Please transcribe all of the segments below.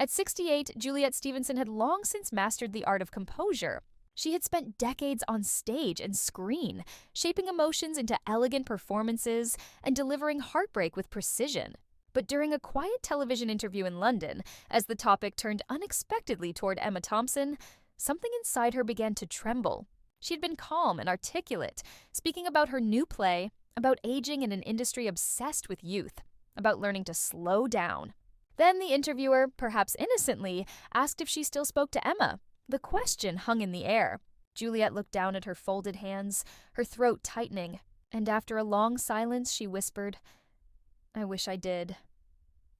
At 68, Juliet Stevenson had long since mastered the art of composure. She had spent decades on stage and screen, shaping emotions into elegant performances and delivering heartbreak with precision. But during a quiet television interview in London, as the topic turned unexpectedly toward Emma Thompson, something inside her began to tremble. She had been calm and articulate, speaking about her new play, about aging in an industry obsessed with youth, about learning to slow down. Then the interviewer, perhaps innocently, asked if she still spoke to Emma. The question hung in the air. Juliet looked down at her folded hands, her throat tightening, and after a long silence she whispered, "I wish I did."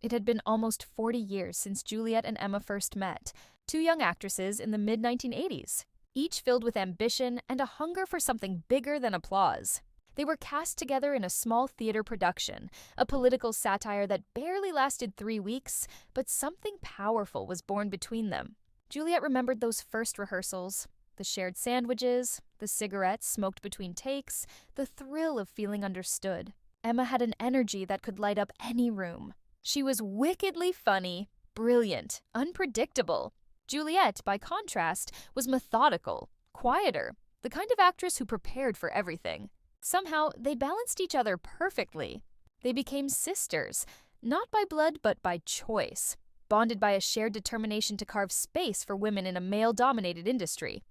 It had been almost 40 years since Juliet and Emma first met, two young actresses in the mid-1980s, each filled with ambition and a hunger for something bigger than applause. They were cast together in a small theater production, a political satire that barely lasted 3 weeks, but something powerful was born between them. Juliet remembered those first rehearsals, the shared sandwiches, the cigarettes smoked between takes, the thrill of feeling understood. Emma had an energy that could light up any room. She was wickedly funny, brilliant, unpredictable. Juliet, by contrast, was methodical, quieter, the kind of actress who prepared for everything. Somehow, they balanced each other perfectly. They became sisters, not by blood but by choice, bonded by a shared determination to carve space for women in a male-dominated industry.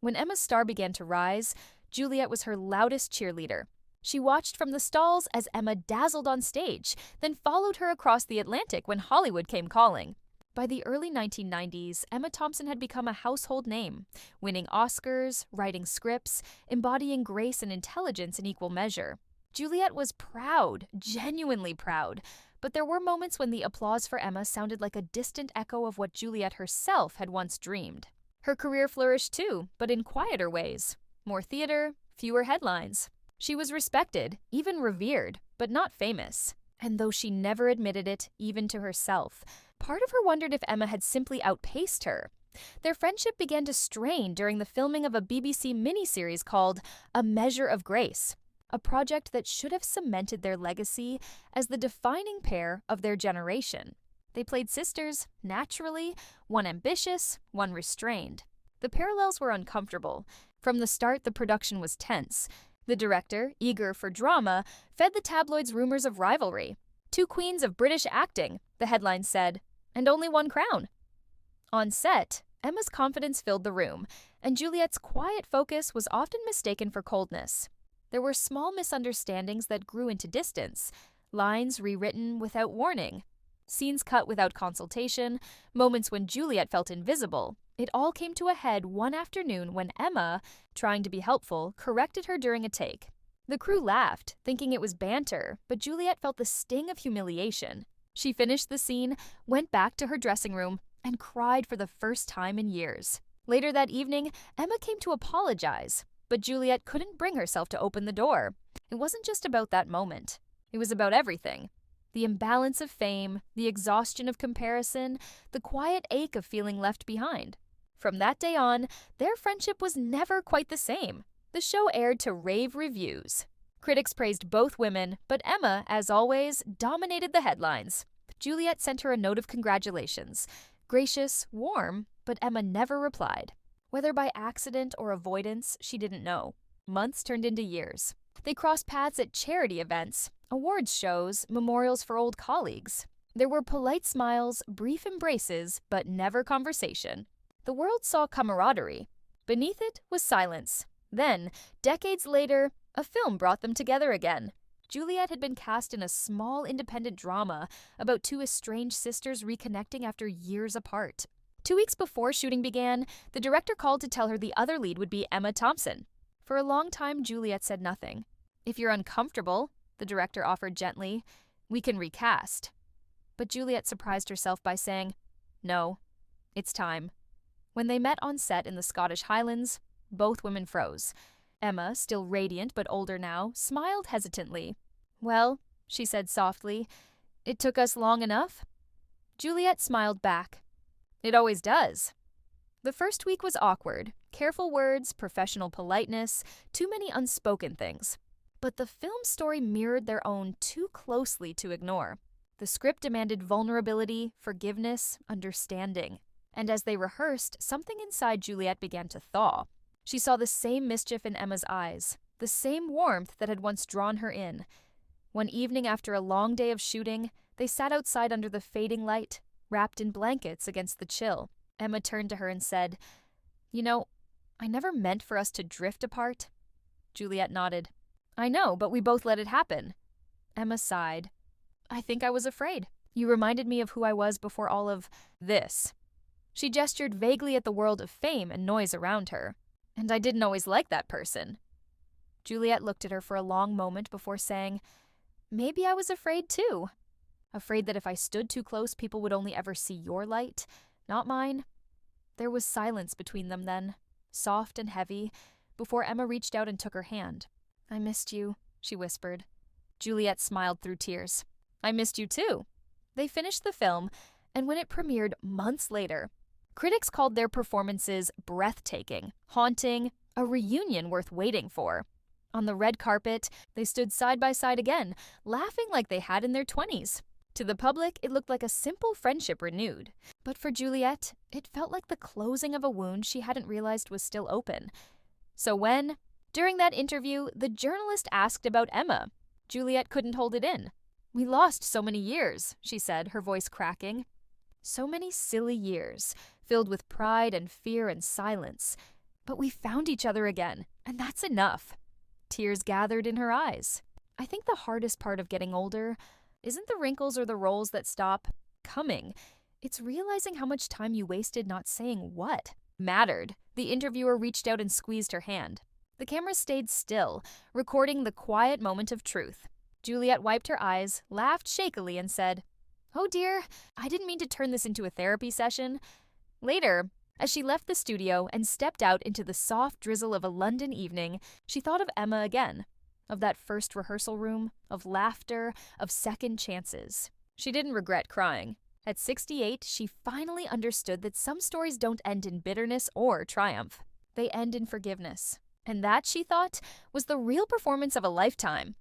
When Emma's star began to rise, Juliet was her loudest cheerleader. She watched from the stalls as Emma dazzled on stage, then followed her across the Atlantic when Hollywood came calling. By the early 1990s, Emma Thompson had become a household name, winning Oscars, writing scripts, embodying grace and intelligence in equal measure. Juliet was proud, genuinely proud, but there were moments when the applause for Emma sounded like a distant echo of what Juliet herself had once dreamed. Her career flourished too, but in quieter ways. More theater, fewer headlines. She was respected, even revered, but not famous. And though she never admitted it, even to herself, part of her wondered if Emma had simply outpaced her. Their friendship began to strain during the filming of a BBC miniseries called A Measure of Grace, a project that should have cemented their legacy as the defining pair of their generation. They played sisters, naturally, one ambitious, one restrained. The parallels were uncomfortable. From the start, the production was tense. The director, eager for drama, fed the tabloids rumors of rivalry. "Two queens of British acting," the headline said, "and only one crown." On set, Emma's confidence filled the room, and Juliet's quiet focus was often mistaken for coldness. There were small misunderstandings that grew into distance, lines rewritten without warning, scenes cut without consultation, moments when Juliet felt invisible. It all came to a head one afternoon when Emma, trying to be helpful, corrected her during a take. The crew laughed, thinking it was banter, but Juliet felt the sting of humiliation. She finished the scene, went back to her dressing room, and cried for the first time in years. Later that evening, Emma came to apologize, but Juliet couldn't bring herself to open the door. It wasn't just about that moment. It was about everything. The imbalance of fame, the exhaustion of comparison, the quiet ache of feeling left behind. From that day on, their friendship was never quite the same. The show aired to rave reviews. Critics praised both women, but Emma, as always, dominated the headlines. Juliet sent her a note of congratulations. Gracious, warm, but Emma never replied. Whether by accident or avoidance, she didn't know. Months turned into years. They crossed paths at charity events, awards shows, memorials for old colleagues. There were polite smiles, brief embraces, but never conversation. The world saw camaraderie. Beneath it was silence. Then, decades later, a film brought them together again. Juliet had been cast in a small independent drama about two estranged sisters reconnecting after years apart. 2 weeks before shooting began, the director called to tell her the other lead would be Emma Thompson. For a long time, Juliet said nothing. "If you're uncomfortable," the director offered gently, "we can recast." But Juliet surprised herself by saying, "No, it's time." When they met on set in the Scottish Highlands, both women froze. Emma, still radiant but older now, smiled hesitantly. "Well," she said softly, "it took us long enough." Juliet smiled back. "It always does." The first week was awkward. Careful words, professional politeness, too many unspoken things. But the film story mirrored their own too closely to ignore. The script demanded vulnerability, forgiveness, understanding. And as they rehearsed, something inside Juliet began to thaw. She saw the same mischief in Emma's eyes, the same warmth that had once drawn her in. One evening after a long day of shooting, they sat outside under the fading light, wrapped in blankets against the chill. Emma turned to her and said, "You know, I never meant for us to drift apart." Juliet nodded. "I know, but we both let it happen." Emma sighed. "I think I was afraid. You reminded me of who I was before all of this." She gestured vaguely at the world of fame and noise around her. "And I didn't always like that person." Juliet looked at her for a long moment before saying, "Maybe I was afraid too. Afraid that if I stood too close, people would only ever see your light, not mine." There was silence between them then, soft and heavy, before Emma reached out and took her hand. "I missed you," she whispered. Juliet smiled through tears. "I missed you too." They finished the film, and when it premiered months later, critics called their performances breathtaking, haunting, a reunion worth waiting for. On the red carpet, they stood side by side again, laughing like they had in their 20s. To the public, it looked like a simple friendship renewed. But for Juliet, it felt like the closing of a wound she hadn't realized was still open. So when, during that interview, the journalist asked about Emma, Juliet couldn't hold it in. "We lost so many years," she said, her voice cracking. "So many silly years, filled with pride and fear and silence. But we found each other again, and that's enough." Tears gathered in her eyes. I think the hardest part of getting older isn't the wrinkles or the roles that stop coming. It's realizing how much time you wasted not saying what mattered. The interviewer reached out and squeezed her hand. The camera stayed still, recording the quiet moment of truth. Juliet wiped her eyes, laughed shakily, and said, "Oh dear, I didn't mean to turn this into a therapy session." Later, as she left the studio and stepped out into the soft drizzle of a London evening, she thought of Emma again, of that first rehearsal room, of laughter, of second chances. She didn't regret crying. At 68, she finally understood that some stories don't end in bitterness or triumph. They end in forgiveness. And that, she thought, was the real performance of a lifetime.